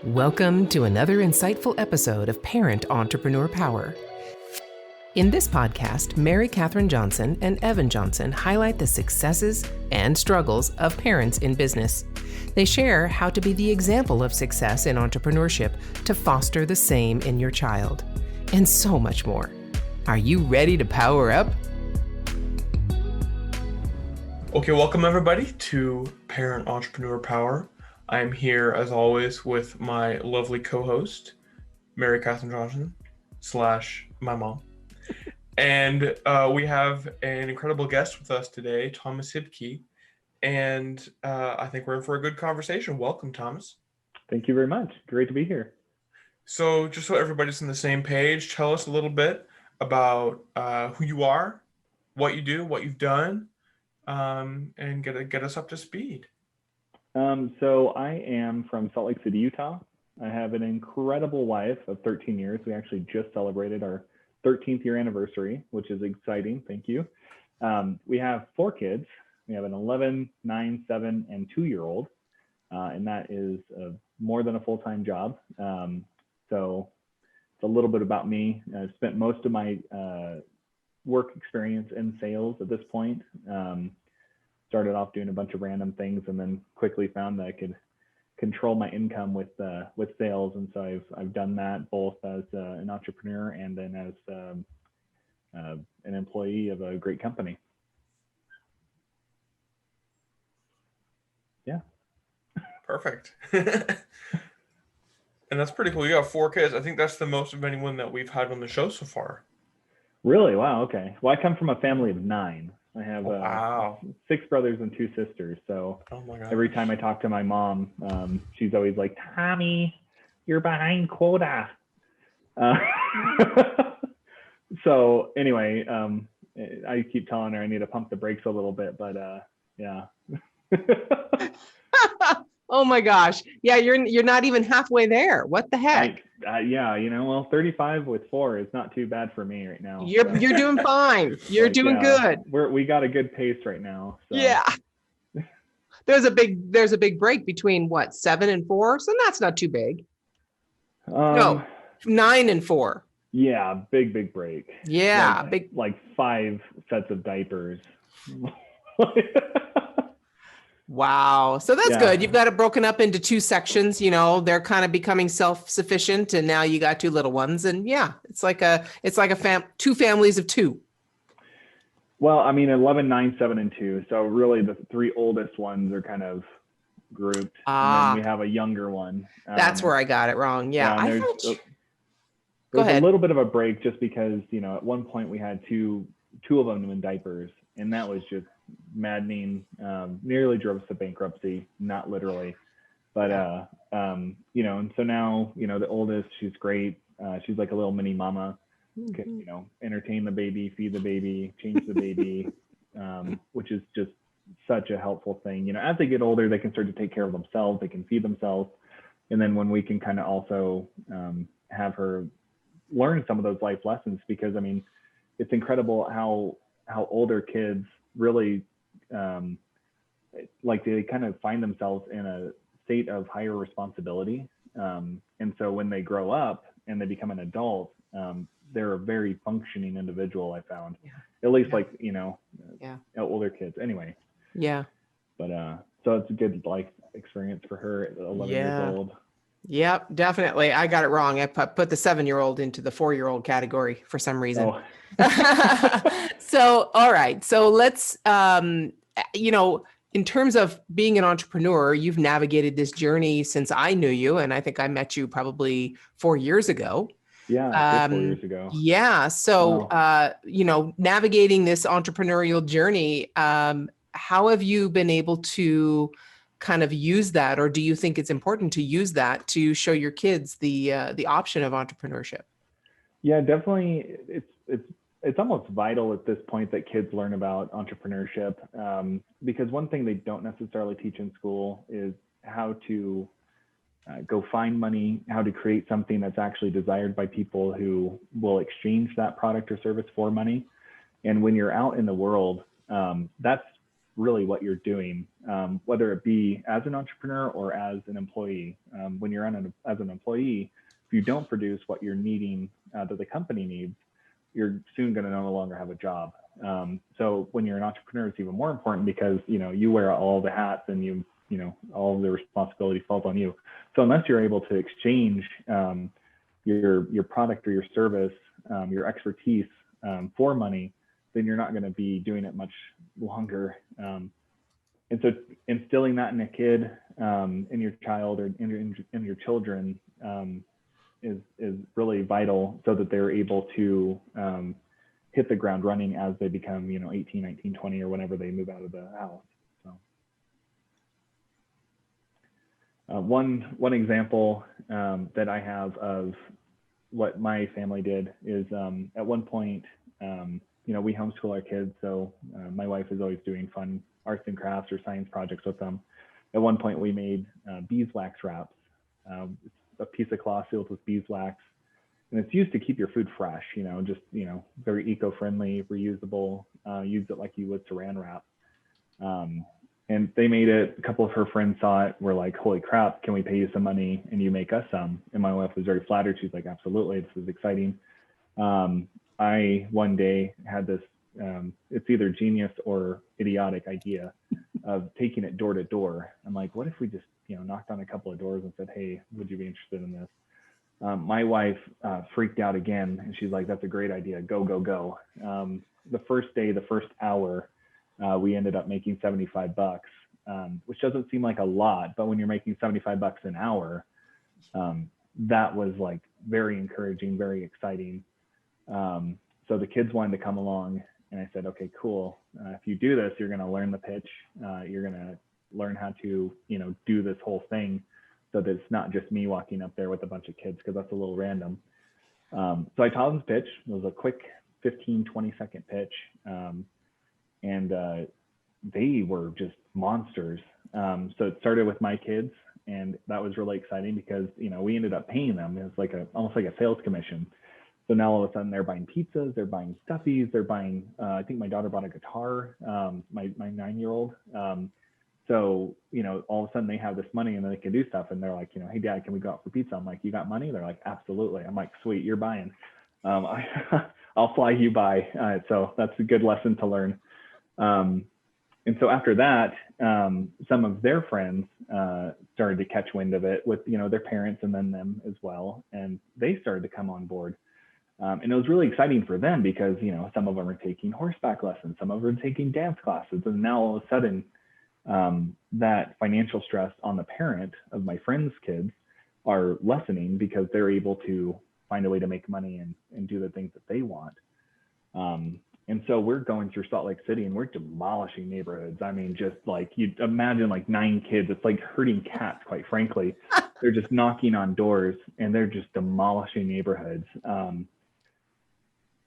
Welcome to another insightful episode of Parent Entrepreneur Power. In this podcast, Mary Catherine Johnson and Evan Johnson highlight the successes and struggles of parents in business. They share how to be the example of success in entrepreneurship to foster the same in your child, and so much more. Are you ready to power up? Okay, welcome everybody to Parent Entrepreneur Power. I'm here as always with my lovely co-host, Mary Catherine Johnson / my mom. And we have an incredible guest with us today, Thomas Hybki. And I think we're in for a good conversation. Welcome, Thomas. Thank you very much. Great to be here. So just so everybody's on the same page, tell us a little bit about who you are, what you do, what you've done, and get us up to speed. So I am from Salt Lake City, Utah. I have an incredible wife of 13 years. We actually just celebrated our 13th year anniversary, which is exciting. Thank you. We have 4 kids. We have an 11, 9, 7, and 2-year-old. And that is more than a full-time job. So it's a little bit about me. I spent most of my work experience in sales at this point. Started off doing a bunch of random things and then quickly found that I could control my income with sales. And so I've done that both as an entrepreneur and then as an employee of a great company. Yeah. Perfect. And that's pretty cool. You have 4 kids. I think that's the most of anyone that we've had on the show so far. Really? Wow. Okay. Well, I come from a family of 9. I have 6 brothers and 2 sisters. So every time I talk to my mom, she's always like, "Tommy, you're behind quota." So anyway, I keep telling her I need to pump the brakes a little bit, but yeah. Oh my gosh. Yeah, you're not even halfway there. What the heck? Yeah, 35 with 4 is not too bad for me right now. You're doing fine. You're doing good. We got a good pace right now. So. Yeah. There's a big break between 7 and 4, so that's not too big. No, 9 and 4. Yeah, big break. Yeah, like 5 sets of diapers. Wow. So that's good. You've got it broken up into 2 sections, they're kind of becoming self-sufficient and now you got 2 little ones and it's like 2 families of 2. Well, I mean, 11, 9, 7, and 2. So really the 3 oldest ones are kind of grouped. And then we have a younger one. That's where I got it wrong. Yeah. There's a little bit of a break just because, at one point we had two of them in diapers and that was just maddening, nearly drove us to bankruptcy, not literally, but and so now the oldest, she's great, she's like a little mini mama, entertain the baby, feed the baby, change the baby, which is just such a helpful thing. As they get older they can start to take care of themselves, they can feed themselves, and then when we can kind of also have her learn some of those life lessons, because I mean it's incredible how older kids really like they kind of find themselves in a state of higher responsibility, and so when they grow up and they become an adult, they're a very functioning individual, I found. At least older kids anyway. But so it's a good life experience for her at 11 years old. Yep, definitely. I got it wrong. I put the 7-year-old into the 4-year-old category for some reason. So, all right. So let's, in terms of being an entrepreneur, you've navigated this journey since I knew you. And I think I met you probably 4 years ago. Yeah, 4 years ago. Yeah. So, navigating this entrepreneurial journey, how have you been able to kind of use that, or do you think it's important to use that to show your kids the option of entrepreneurship? Yeah, definitely. It's almost vital at this point that kids learn about entrepreneurship, because one thing they don't necessarily teach in school is how to go find money, how to create something that's actually desired by people who will exchange that product or service for money. And when you're out in the world, that's really what you're doing, whether it be as an entrepreneur or as an employee. When you're as an employee, if you don't produce what you're needing, that the company needs, you're soon going to no longer have a job. So when you're an entrepreneur, it's even more important because, you wear all the hats and all of the responsibility falls on you. So unless you're able to exchange your product or your service, your expertise for money, then you're not going to be doing it much longer. And so instilling that in a kid, in your child or in your children is really vital so that they're able to hit the ground running as they become, 18, 19, 20, or whenever they move out of the house. So one example that I have of what my family did is at one point, we homeschool our kids. So my wife is always doing fun arts and crafts or science projects with them. At one point we made beeswax wraps. It's a piece of cloth sealed with beeswax, and it's used to keep your food fresh, very eco-friendly, reusable, use it like you would saran wrap. And they made it, a couple of her friends saw it, were like, holy crap, can we pay you some money and you make us some? And my wife was very flattered. She's like, absolutely, this is exciting. I one day had this, it's either genius or idiotic idea of taking it door to door. I'm like, what if we just, knocked on a couple of doors and said, hey, would you be interested in this? My wife freaked out again, and she's like, that's a great idea. Go, go, go. The first day, the first hour, we ended up making $75, which doesn't seem like a lot, but when you're making $75 an hour, that was like very encouraging, very exciting. So the kids wanted to come along, and I said, okay, cool. If you do this, you're going to learn the pitch. You're going to learn how to, do this whole thing so that it's not just me walking up there with a bunch of kids, because that's a little random. So I taught them the pitch. It was a quick 15, 20-second pitch. And they were just monsters. So it started with my kids, and that was really exciting because, we ended up paying them. It was like almost like a sales commission. So now all of a sudden they're buying pizzas, they're buying stuffies, they're buying, I think my daughter bought a guitar, my 9-year-old. So, all of a sudden they have this money and then they can do stuff. And they're like, hey, Dad, can we go out for pizza? I'm like, you got money? They're like, absolutely. I'm like, sweet, you're buying. I'll fly you by. So that's a good lesson to learn. And so after that, some of their friends started to catch wind of it with, their parents and then them as well. And they started to come on board. And it was really exciting for them because, some of them are taking horseback lessons, some of them are taking dance classes. And now all of a sudden, that financial stress on the parent of my friends' kids are lessening because they're able to find a way to make money and do the things that they want. And so we're going through Salt Lake City and we're demolishing neighborhoods. I mean, just like you'd imagine like 9 kids, it's like herding cats, quite frankly. They're just knocking on doors and they're just demolishing neighborhoods.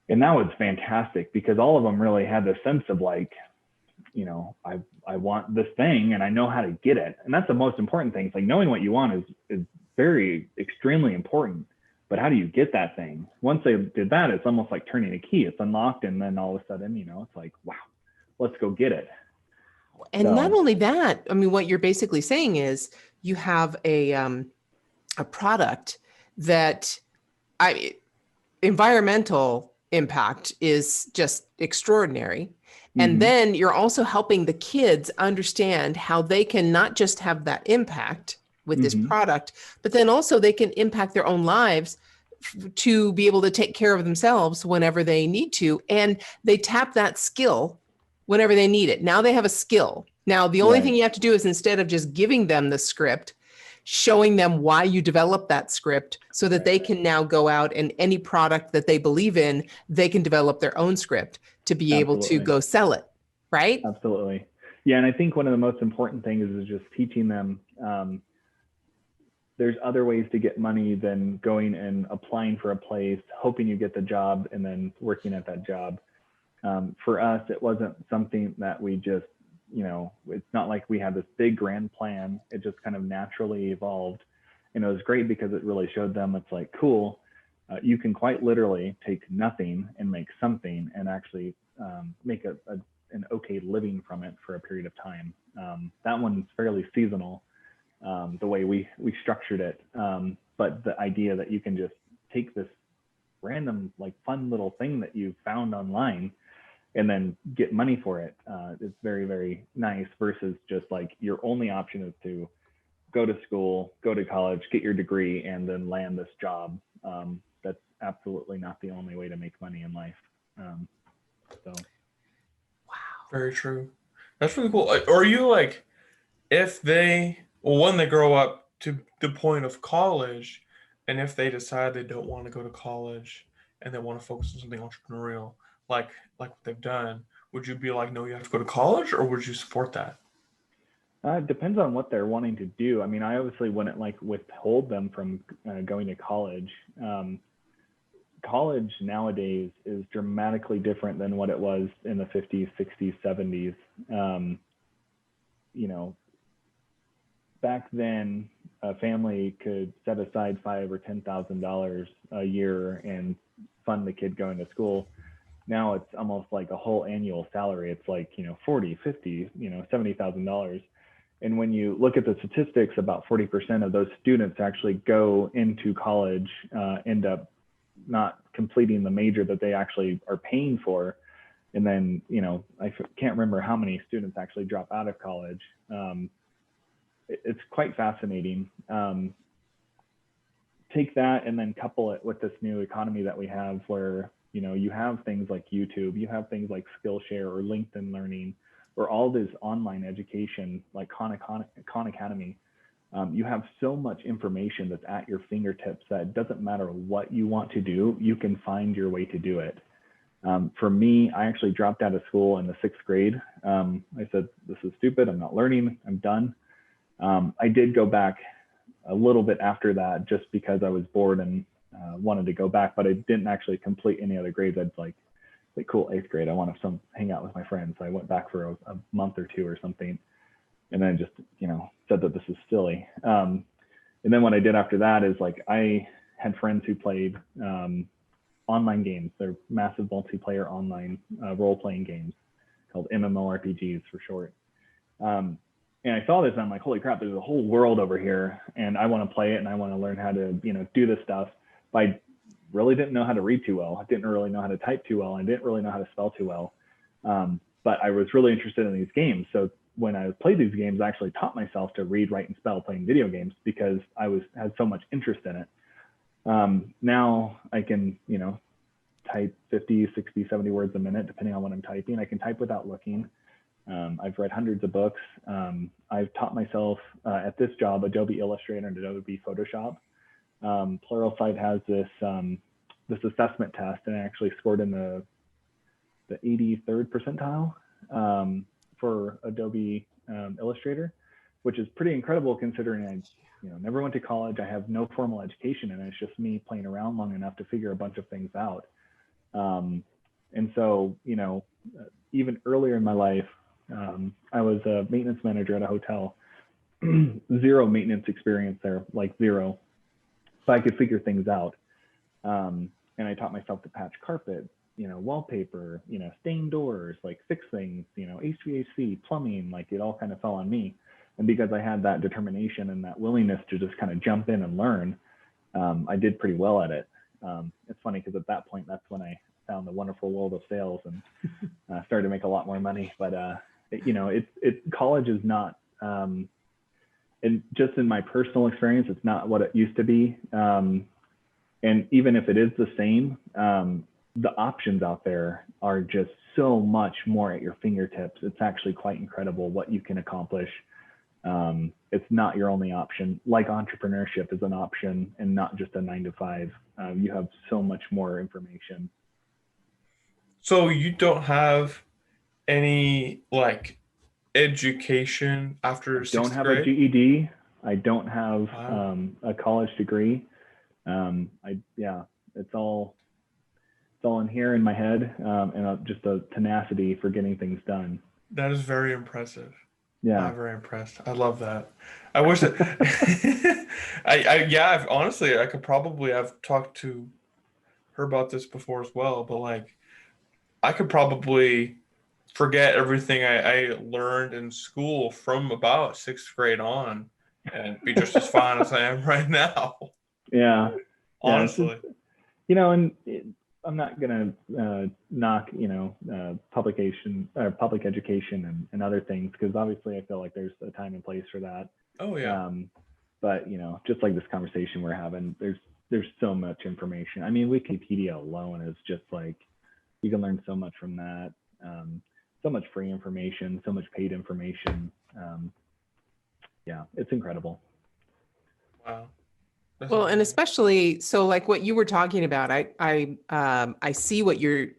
And that was fantastic because all of them really had this sense of like, I want this thing and I know how to get it. And that's the most important thing. It's like knowing what you want is very extremely important. But how do you get that thing? Once they did that, it's almost like turning a key. It's unlocked, and then all of a sudden, it's like, wow, let's go get it. And not only that, I mean, what you're basically saying is you have a product that environmental impact is just extraordinary. And then you're also helping the kids understand how they can not just have that impact with this product, but then also they can impact their own lives to be able to take care of themselves whenever they need to. And they tap that skill whenever they need it. Now they have a skill. Now, the only thing you have to do is instead of just giving them the script, showing them why you developed that script so that they can now go out and any product that they believe in, they can develop their own script to be able to go sell it. Right? Absolutely. Yeah. And I think one of the most important things is just teaching them, there's other ways to get money than going and applying for a place, hoping you get the job and then working at that job. For us, it wasn't something that we just, it's not like we had this big grand plan. It just kind of naturally evolved. And it was great because it really showed them it's like, cool, you can quite literally take nothing and make something and actually make a an okay living from it for a period of time. That one's fairly seasonal, the way we structured it. But the idea that you can just take this random, like, fun little thing that you found online and then get money for it, is very, very nice, versus just like your only option is to go to school, go to college, get your degree, and then land this job. That's absolutely not the only way to make money in life. So. Wow. Very true. That's really cool. Or are you like, if they, well, when they grow up to the point of college, and if they decide they don't want to go to college and they want to focus on something entrepreneurial, like what they've done, would you be like, no, you have to go to college, or would you support that? It depends on what they're wanting to do. I mean, I obviously wouldn't like withhold them from going to college. College nowadays is dramatically different than what it was in the 50s, 60s, 70s. You know, back then, a family could set aside $5,000 or $10,000 a year and fund the kid going to school. Now it's almost like a whole annual salary. It's like, you know, 40, 50, you know, $70,000. And when you look at the statistics, about 40% of those students actually go into college, end up not completing the major that they actually are paying for. And then, you know, I can't remember how many students actually drop out of college. It's quite fascinating. Take that and then couple it with this new economy that we have, where, you know, you have things like YouTube, you have things like Skillshare or LinkedIn Learning, or all this online education like Khan Academy. You have so much information that's at your fingertips that it doesn't matter what you want to do, you can find your way to do it. For me, I actually dropped out of school in the 6th grade. I said, this is stupid, I'm not learning, I'm done. I did go back a little bit after that just because I was bored and wanted to go back, but I didn't actually complete any other grades. I'd like cool, 8th grade, I want to hang out with my friends. So I went back for a month or two or something, and then just, you know, said that this is silly. And then what I did after that is, like, I had friends who played online games. They're massive multiplayer online role-playing games called MMORPGs for short. And I saw this and I'm like, holy crap, there's a whole world over here, and I want to play it, and I want to learn how to, you know, do this stuff. But I really didn't know how to read too well. I didn't really know how to type too well. I didn't really know how to spell too well. But I was really interested in these games. So when I played these games, I actually taught myself to read, write, and spell playing video games because I had so much interest in it. Now I can, you know, type 50, 60, 70 words a minute, depending on what I'm typing. I can type without looking. I've read hundreds of books. I've taught myself at this job, Adobe Illustrator and Adobe Photoshop. Pluralsight has this assessment test, and I actually scored in the 83rd percentile for Adobe Illustrator, which is pretty incredible considering I, you know, never went to college. I have no formal education, and it's just me playing around long enough to figure a bunch of things out. And so, you know, even earlier in my life, I was a maintenance manager at a hotel. Zero maintenance experience there, like zero. So I could figure things out. And I taught myself to patch carpet, you know, wallpaper, you know, stain doors, like fix things, you know, HVAC, plumbing, like it all kind of fell on me. And because I had that determination and that willingness to just kind of jump in and learn, I did pretty well at it. It's funny because at that point, that's when I found the wonderful world of sales and started to make a lot more money. But, you know, college is not, and just in my personal experience, it's not what it used to be. And even if it is the same, the options out there are just so much more at your fingertips. It's actually quite incredible what you can accomplish. It's not your only option. Like entrepreneurship is an option and not just a 9-to-5. You have so much more information. So you don't have any like education after I don't 6th have grade? a GED. I don't have Wow. a college degree. It's all in here in my head, and just a tenacity for getting things done. That is very impressive. Yeah. I'm very impressed. I love that. I wish that honestly, I could probably have talked to her about this before as well, but like I could probably forget everything I learned in school from about sixth grade on and be just as fine as I am right now. Yeah. Honestly. I'm not going to knock, public education and other things, because obviously I feel like there's a time and place for that. Oh, yeah. But, just like this conversation we're having, there's so much information. I mean, Wikipedia alone is just like, you can learn so much from that. So much free information, so much paid information. Yeah, it's incredible. Wow. Well, and especially so, like what you were talking about, I see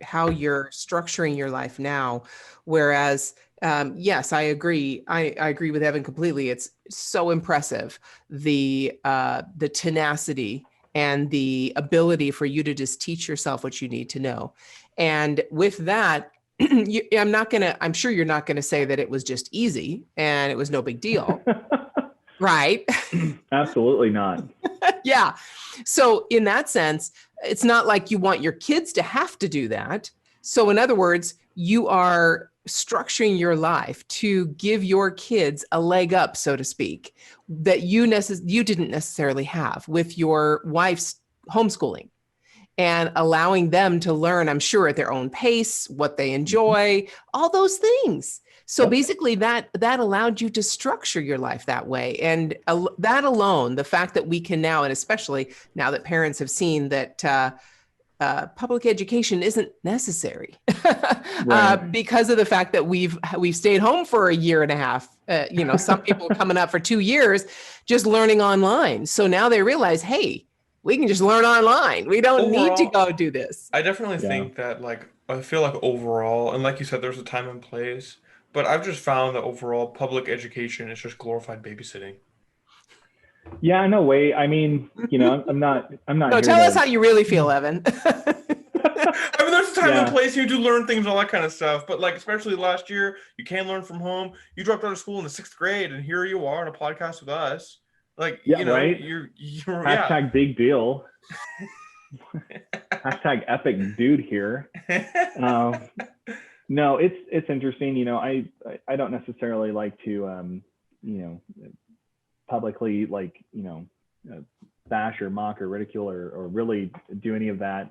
how you're structuring your life now. Whereas, yes, I agree. I agree with Evan completely. It's so impressive, the tenacity and the ability for you to just teach yourself what you need to know. And with that, I'm sure you're not going to say that it was just easy and it was no big deal. Right? Absolutely not. Yeah. So in that sense, it's not like you want your kids to have to do that. So in other words, you are structuring your life to give your kids a leg up, so to speak, that you didn't necessarily have with your wife's homeschooling, and allowing them to learn, I'm sure, at their own pace, what they enjoy, all those things. So basically that allowed you to structure your life that way. And that alone, the fact that we can now, and especially now that parents have seen that public education isn't necessary because of the fact that we've stayed home for a year and a half. Some people coming up for 2 years just learning online. So now they realize, hey, we can just learn online. We don't need to go do this. I definitely think that, I feel like overall, and like you said, there's a time and place, but I've just found that overall public education is just glorified babysitting. Yeah, no way. I mean, I'm not. No, tell us how you really feel, Evan. I mean, there's a time and place. You do learn things, all that kind of stuff. But especially last year, you can learn from home. You dropped out of school in the 6th grade, and here you are on a podcast with us. Right? You're hashtag big deal. Hashtag epic dude here. No, it's interesting. I don't necessarily like to publicly bash or mock or ridicule or really do any of that.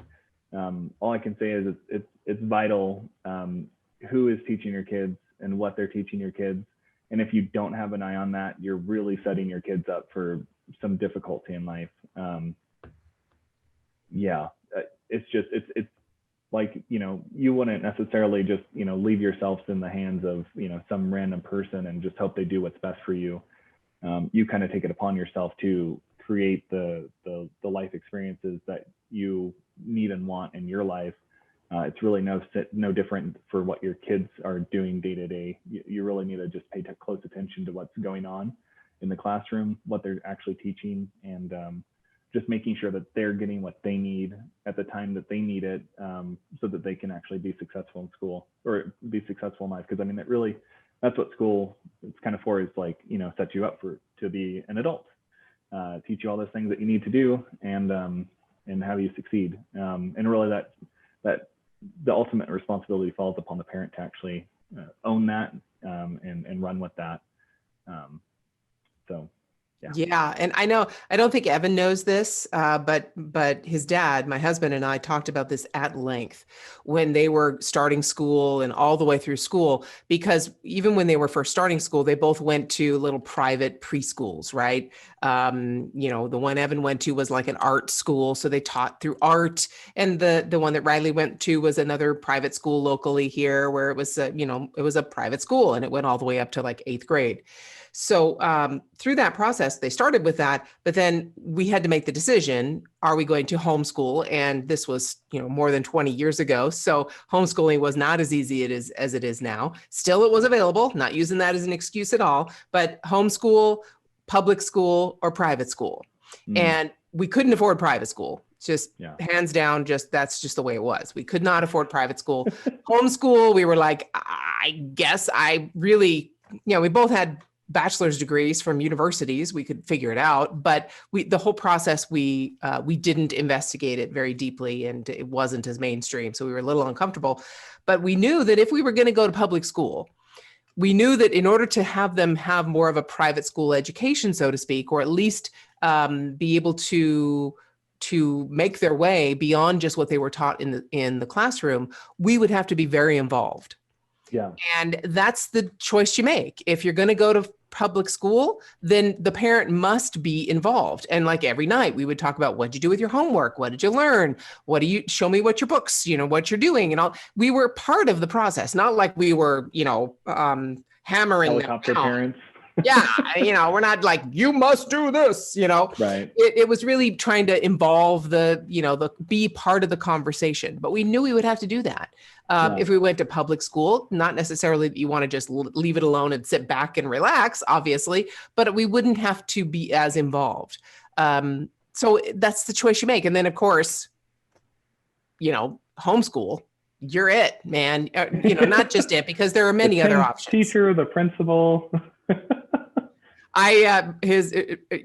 All I can say is it's vital who is teaching your kids and what they're teaching your kids. And if you don't have an eye on that, you're really setting your kids up for some difficulty in life. It's like, you wouldn't necessarily just, leave yourselves in the hands of, some random person and just hope they do what's best for you. You kind of take it upon yourself to create the life experiences that you need and want in your life. It's really no different for what your kids are doing day to day. You really need to just pay close attention to what's going on in the classroom, what they're actually teaching, and just making sure that they're getting what they need at the time that they need it, so that they can actually be successful in school or be successful in life. Because I mean, that's what school is kind of for, is set you up to be an adult, teach you all those things that you need to do, and how you succeed. And really that the ultimate responsibility falls upon the parent to actually own that, and run with that. So. Yeah. And I don't think Evan knows this, but his dad, my husband, and I talked about this at length when they were starting school and all the way through school, because even when they were first starting school, they both went to little private preschools, right? The one Evan went to was like an art school. So they taught through art. And the one that Riley went to was another private school locally here, where it was, it was a private school, and it went all the way up to like 8th grade. So through that process, they started with that, but then we had to make the decision, are we going to homeschool? And this was, more than 20 years ago. So homeschooling was not as easy as it is now. Still, it was available, not using that as an excuse at all, but homeschool, public school, or private school. And we couldn't afford private school. Just hands down, that's just the way it was. We could not afford private school. Homeschool, we were like, I guess we both had bachelor's degrees from universities, we could figure it out. But the whole process, we didn't investigate it very deeply, and it wasn't as mainstream. So we were a little uncomfortable. But we knew that if we were going to go to public school, we knew that in order to have them have more of a private school education, so to speak, or at least be able to make their way beyond just what they were taught in the classroom, we would have to be very involved. Yeah. And that's the choice you make. If you're going to go to public school, then the parent must be involved. And like every night we would talk about, what did you do with your homework? What did you learn? What do you show me what your books, what you're doing and all. We were part of the process, not like we were, hammering helicopter them down. Parents. Yeah. We're not like, you must do this, Right. It was really trying to involve be part of the conversation, but we knew we would have to do that. If we went to public school, not necessarily that you want to just leave it alone and sit back and relax, obviously, but we wouldn't have to be as involved. So that's the choice you make. And then of course, homeschool, you're it, man. Not just it, because there are many other options. Teacher, the principal.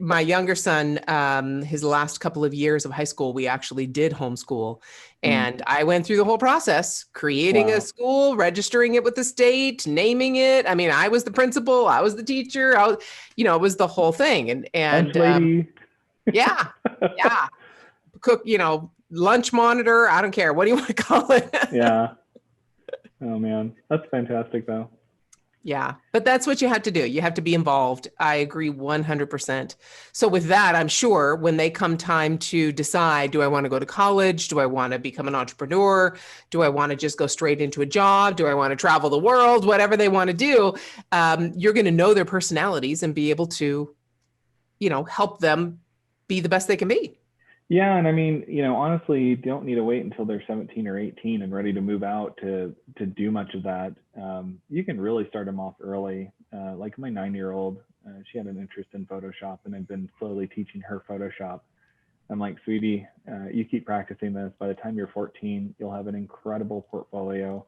My younger son, his last couple of years of high school, we actually did homeschool. And I went through the whole process, creating a school, registering it with the state, naming it. I mean, I was the principal, I was the teacher, it was the whole thing. And yeah. Cook, lunch monitor, I don't care. What do you want to call it? Yeah. Oh man, that's fantastic though. Yeah, but that's what you have to do. You have to be involved. I agree 100%. So with that, I'm sure when they come time to decide, do I want to go to college? Do I want to become an entrepreneur? Do I want to just go straight into a job? Do I want to travel the world? Whatever they want to do, you're going to know their personalities and be able to, help them be the best they can be. Yeah. And I mean, honestly, you don't need to wait until they're 17 or 18 and ready to move out to do much of that. You can really start them off early. Like my 9-year-old, she had an interest in Photoshop, and I've been slowly teaching her Photoshop. I'm like, sweetie, you keep practicing this. By the time you're 14, you'll have an incredible portfolio.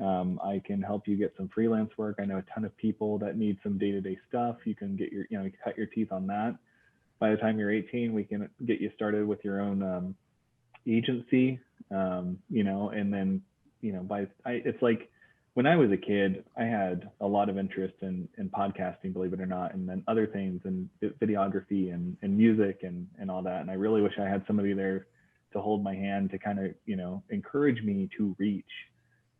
I can help you get some freelance work. I know a ton of people that need some day-to-day stuff. You can get you can cut your teeth on that. By the time you're 18, we can get you started with your own agency, and then, it's like when I was a kid, I had a lot of interest in podcasting, believe it or not, and then other things and videography and music and all that. And I really wish I had somebody there to hold my hand to kind of, encourage me to reach,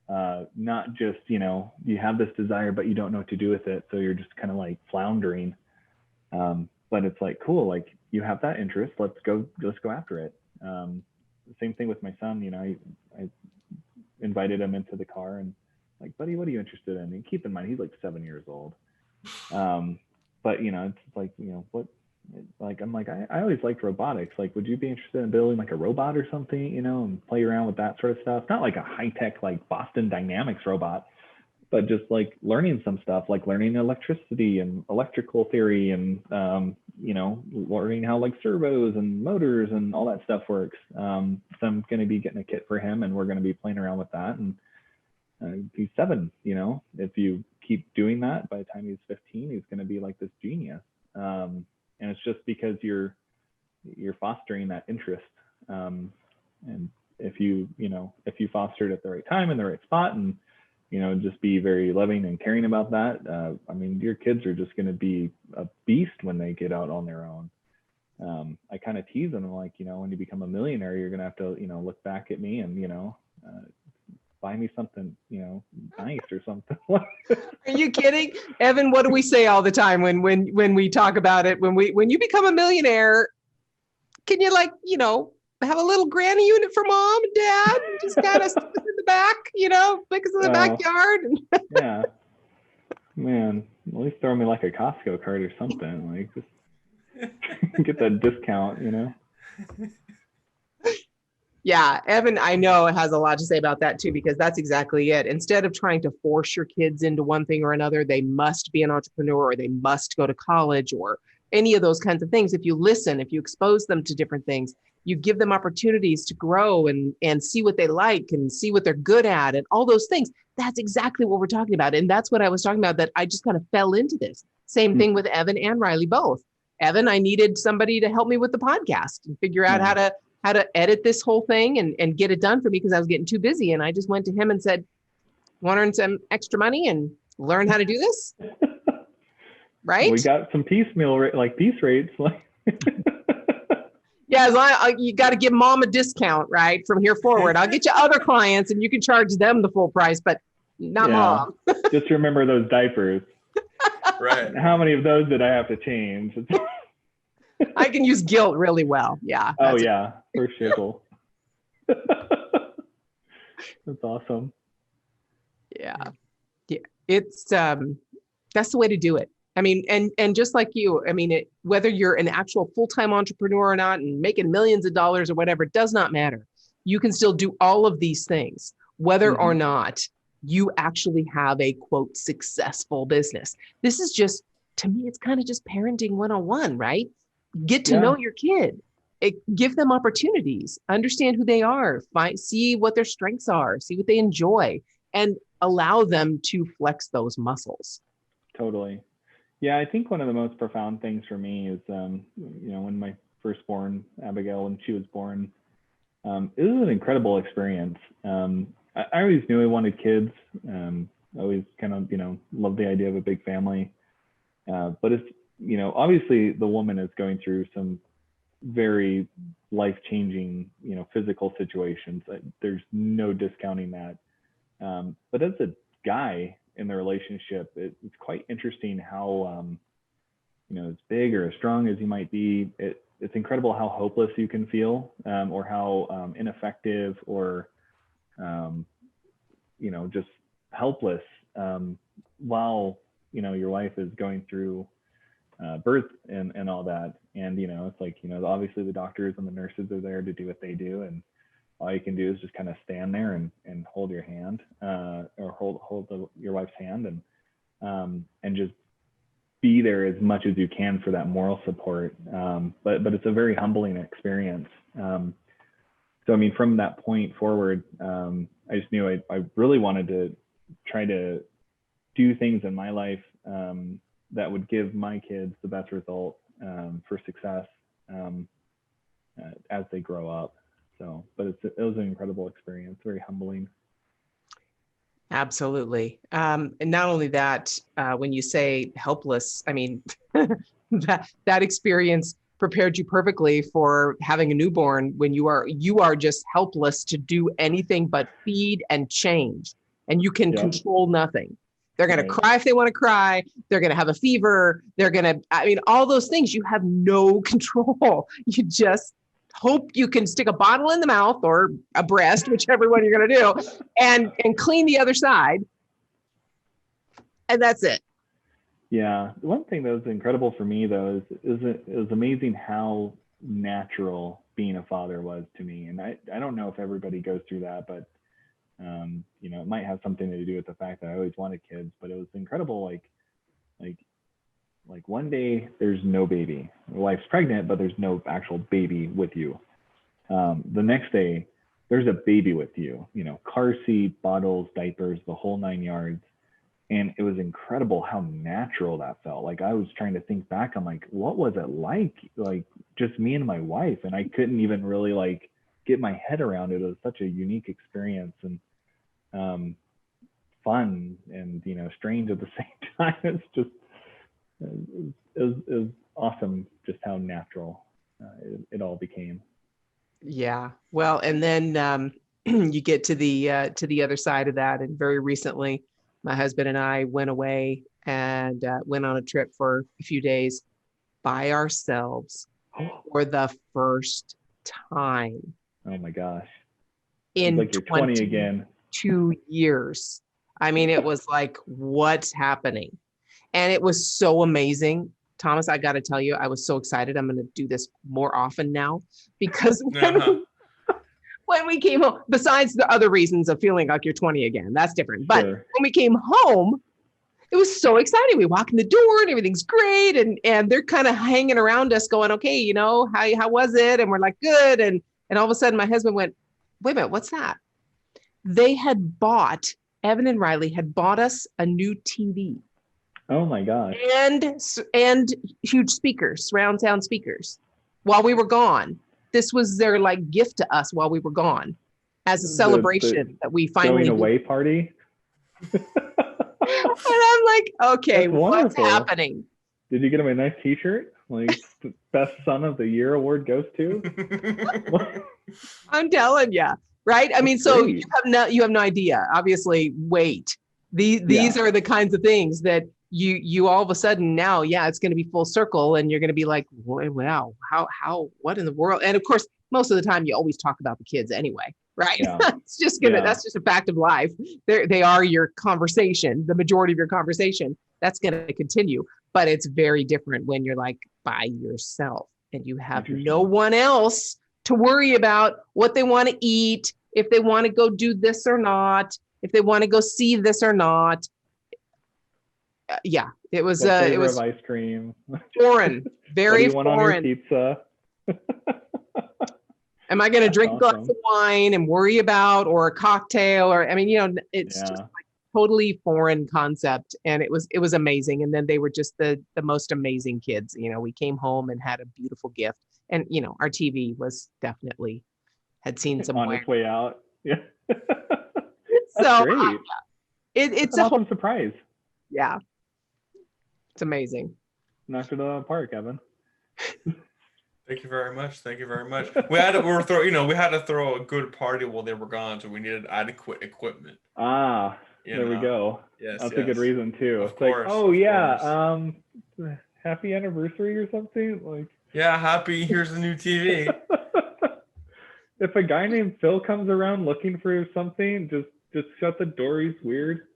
not just, you have this desire, but you don't know what to do with it. So you're just kind of like floundering. But it's like, cool, like you have that interest, let's go after it. Same thing with my son, I invited him into the car and like, buddy, what are you interested in? And keep in mind, he's like 7 years old. But it's like, what, like, I'm like, I always liked robotics. Like, would you be interested in building like a robot or something, and play around with that sort of stuff? Not like a high tech, like Boston Dynamics robot, but just like learning some stuff, like learning electricity and electrical theory and, learning how like servos and motors and all that stuff works. So I'm going to be getting a kit for him, and we're going to be playing around with that. And he's 7, if you keep doing that, by the time he's 15, he's going to be like this genius. And it's just because you're fostering that interest. And if you foster it at the right time in the right spot, and just be very loving and caring about that. Your kids are just going to be a beast when they get out on their own. I kind of tease them like, when you become a millionaire, you're going to have to, look back at me and, buy me something, nice or something. Are you kidding? Evan, what do we say all the time when we talk about it? When you become a millionaire, can you have a little granny unit for mom and dad and just kind of stick us in the back, stick us in the backyard? Yeah, man, at least throw me like a Costco card or something, like just get that discount, Yeah, Evan, I know, has a lot to say about that too, because that's exactly it. Instead of trying to force your kids into one thing or another, they must be an entrepreneur or they must go to college or any of those kinds of things. If you listen, if you expose them to different things, you give them opportunities to grow and see what they like and see what they're good at and all those things. That's exactly what we're talking about. And that's what I was talking about, that I just kind of fell into this. Same thing with Evan and Riley both. Evan, I needed somebody to help me with the podcast and figure out how to edit this whole thing and get it done for me because I was getting too busy. And I just went to him and said, want to earn some extra money and learn how to do this? Right? We got some piece rates. Yeah, you got to give mom a discount, right? From here forward, I'll get you other clients and you can charge them the full price, but not mom. Just remember those diapers. Right. How many of those did I have to change? I can use guilt really well. Yeah. Oh yeah, for sure. That's awesome. Yeah. It's that's the way to do it. I mean, and just like you, I mean, whether you're an actual full-time entrepreneur or not and making millions of dollars or whatever, it does not matter. You can still do all of these things, whether or not you actually have a quote successful business. This is just, to me, it's kind of just parenting 101, right? Get to know your kid. Give them opportunities, understand who they are, see what their strengths are, see what they enjoy, and allow them to flex those muscles. Totally. Yeah, I think one of the most profound things for me is, when my firstborn, Abigail, when she was born, it was an incredible experience. I always knew I wanted kids. I always kind of, loved the idea of a big family. But it's, obviously the woman is going through some very life-changing, physical situations. There's no discounting that. But as a guy in the relationship, it's quite interesting how, as big or as strong as you might be, it's incredible how hopeless you can feel, or how ineffective or, just helpless while, your wife is going through birth and all that. And, it's like, obviously the doctors and the nurses are there to do what they do. And all you can do is just kind of stand there and hold your hand, or hold your wife's hand and just be there as much as you can for that moral support. But it's a very humbling experience. So, I mean, from that point forward, I just knew I really wanted to try to do things in my life that would give my kids the best result for success as they grow up. So, but it was an incredible experience, very humbling. Absolutely. And not only that, when you say helpless, I mean, that experience prepared you perfectly for having a newborn when you are just helpless to do anything but feed and change, and you can control nothing. They're going to cry if they want to cry. They're going to have a fever. All those things, you have no control. You just hope you can stick a bottle in the mouth or a breast, whichever one you're going to do, and clean the other side. And that's it. Yeah. One thing that was incredible for me, though, is it was amazing how natural being a father was to me. And I don't know if everybody goes through that, but, it might have something to do with the fact that I always wanted kids, but it was incredible. Like one day there's no baby. My wife's pregnant, but there's no actual baby with you. The next day there's a baby with you, car seat, bottles, diapers, the whole 9 yards. And it was incredible how natural that felt. Like I was trying to think back, I'm like, what was it like just me and my wife? And I couldn't even really get my head around it. It was such a unique experience and fun and, strange at the same time. It's just, it was awesome just how natural it all became. Yeah. Well, and then you get to the other side of that. And very recently, my husband and I went away and went on a trip for a few days by ourselves for the first time. Oh my gosh. In like you're 20 again. 2 years. I mean, it was like, what's happening? And it was so amazing. Thomas, I got to tell you, I was so excited. I'm going to do this more often now because when we came home, besides the other reasons of feeling like you're 20 again, that's different. But when we came home, it was so exciting. We walk in the door and everything's great. And they're kind of hanging around us going, okay, how was it? And we're like, good. And all of a sudden my husband went, wait a minute, what's that? Evan and Riley had bought us a new TV. Oh my gosh. and huge speakers, surround sound speakers. While we were gone, this was their like gift to us while we were gone, as a celebration that we finally going away party. And I'm like, okay, That's what's wonderful. happening? Did you get him a nice T-shirt? Like the best son of the year award goes to? I'm telling you, right? I mean, so great. you have no idea. Obviously, wait. These are the kinds of things that you all of a sudden now, yeah, it's going to be full circle, and you're going to be like, wow, how, what in the world? And of course, most of the time, you always talk about the kids anyway, right? Yeah. It's just that's just a fact of life. They are your conversation, the majority of your conversation. That's going to continue, but it's very different when you're like by yourself and you have no one else to worry about what they want to eat, if they want to go do this or not, if they want to go see this or not. Yeah, it was of ice cream. Foreign, very what do you foreign. Want on your pizza? Am I going to drink a glass of wine and worry about, or a cocktail, or I mean, it's just like totally foreign concept, and it was amazing. And then they were just the most amazing kids. We came home and had a beautiful gift, and our TV was definitely had seen some on its way out. Yeah. So great. It's an awesome surprise. Yeah, it's amazing. Knocked it out of the park, Evan. Thank you very much. We had to throw a good party while they were gone, so we needed adequate equipment. There we go. Yes, that's a good reason too. Of course, like, oh yeah, happy anniversary or something. Like, yeah, happy. Here's the new TV. If a guy named Phil comes around looking for something, just shut the door. He's weird.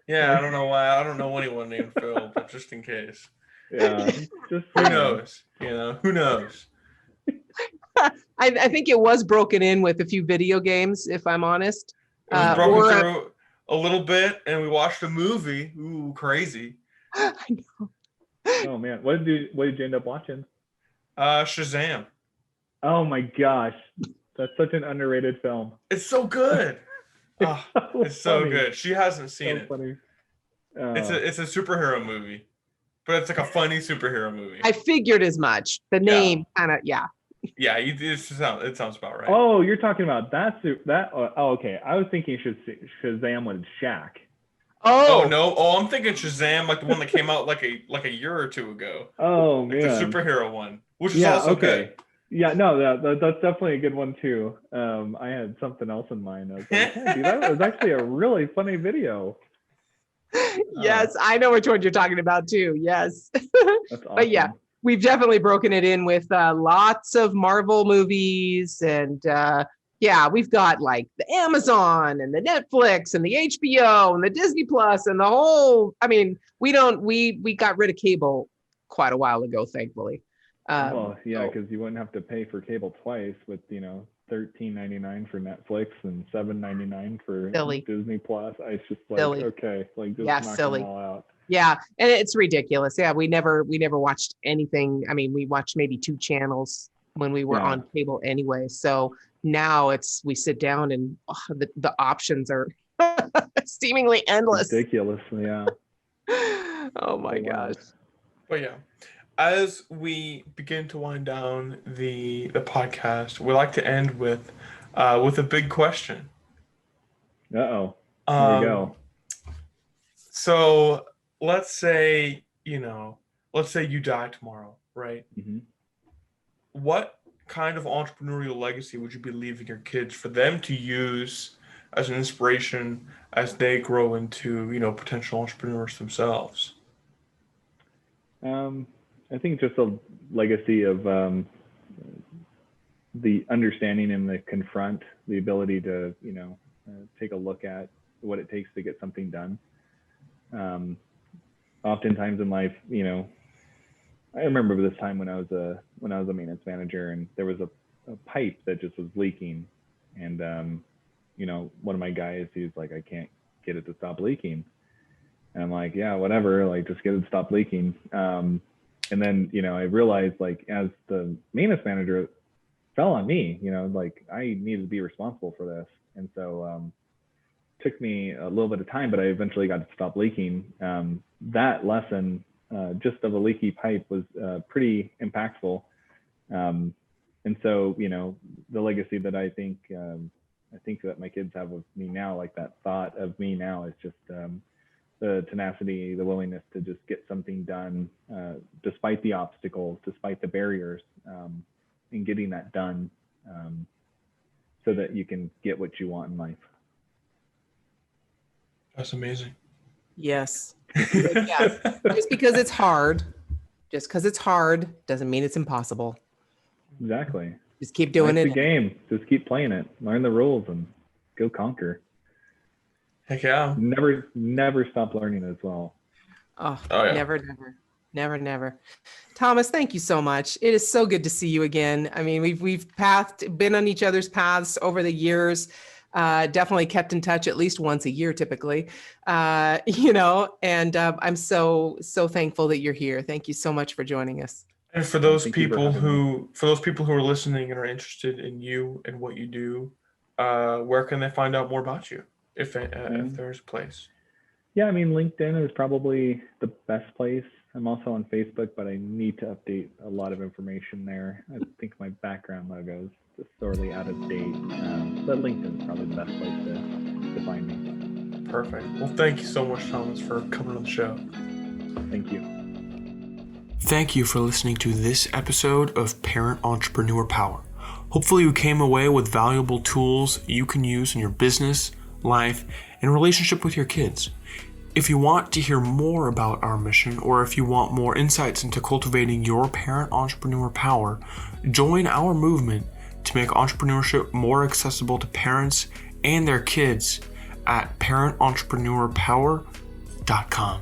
Yeah, I don't know why. I don't know anyone named Phil, but just in case. Yeah, just who knows? Who knows? I think it was broken in with a few video games, if I'm honest. It was broken through a little bit, and we watched a movie. Ooh, crazy! I know. Oh man, what did you end up watching? Shazam. Oh my gosh, that's such an underrated film. It's so good. It's so good. She hasn't seen it. Funny. It's a superhero movie, but it's like a funny superhero movie. I figured as much. The name kind of Yeah, it sounds about right. Oh, you're talking about that. Oh, okay. I was thinking Shazam with Shaq. Oh no! Oh, I'm thinking Shazam, like the one that came out like a year or two ago. Oh man, the superhero one, which is also good. Yeah, no, that's definitely a good one too. I had something else in mind. I was like, dude, that was actually a really funny video. Yes, I know which one you're talking about too. Yes. That's awesome. But yeah, we've definitely broken it in with lots of Marvel movies, and we've got like the Amazon and the Netflix and the HBO and the Disney Plus and the whole. I mean, we got rid of cable quite a while ago, thankfully. Because you wouldn't have to pay for cable twice with $13.99 for Netflix and $7.99 for Disney Plus. It's just like okay, like just knock them all out. Yeah, and it's ridiculous. Yeah, we never watched anything. I mean, we watched maybe 2 channels when we were on cable anyway. So now we sit down and the options are seemingly endless. Ridiculous, yeah. Oh my gosh. But yeah. As we begin to wind down the podcast, we like to end with a big question. Here we go. So let's say you die tomorrow, right? Mm-hmm. What kind of entrepreneurial legacy would you be leaving your kids for them to use as an inspiration as they grow into potential entrepreneurs themselves? I think just a legacy of the understanding and the confront, the ability to, take a look at what it takes to get something done. Oftentimes in life, I remember this time when I was a maintenance manager, and there was a pipe that just was leaking, and one of my guys, he's like, I can't get it to stop leaking, and I'm like, yeah, whatever, like just get it to stop leaking. And then, I realized, like, as the maintenance manager, it fell on me, like I needed to be responsible for this. And so took me a little bit of time, but I eventually got to stop leaking. That lesson, just of a leaky pipe, was pretty impactful. And so, the legacy that I think that my kids have of me now, like that thought of me now, is just the tenacity, the willingness to just get something done, despite the obstacles, despite the barriers, and getting that done, so that you can get what you want in life. That's amazing. Yes. Yes. Just because it's hard doesn't mean it's impossible. Exactly. Just keep doing it. The game. Just keep playing it. Learn the rules and go conquer. Heck yeah. Never stop learning as well. Oh yeah. Never. Thomas, thank you so much. It is so good to see you again. I mean, we've been on each other's paths over the years. Definitely kept in touch at least once a year, typically. And I'm so thankful that you're here. Thank you so much for joining us. And for those people who are listening and are interested in you and what you do, where can they find out more about you, if there's a place? Yeah, I mean, LinkedIn is probably the best place. I'm also on Facebook, but I need to update a lot of information there. I think my background logo is just sorely out of date. But LinkedIn is probably the best place to find me. Perfect. Well, thank you so much, Thomas, for coming on the show. Thank you. Thank you for listening to this episode of Parent Entrepreneur Power. Hopefully you came away with valuable tools you can use in your business, life, and relationship with your kids. If you want to hear more about our mission, or if you want more insights into cultivating your parent entrepreneur power, join our movement to make entrepreneurship more accessible to parents and their kids at parententrepreneurpower.com.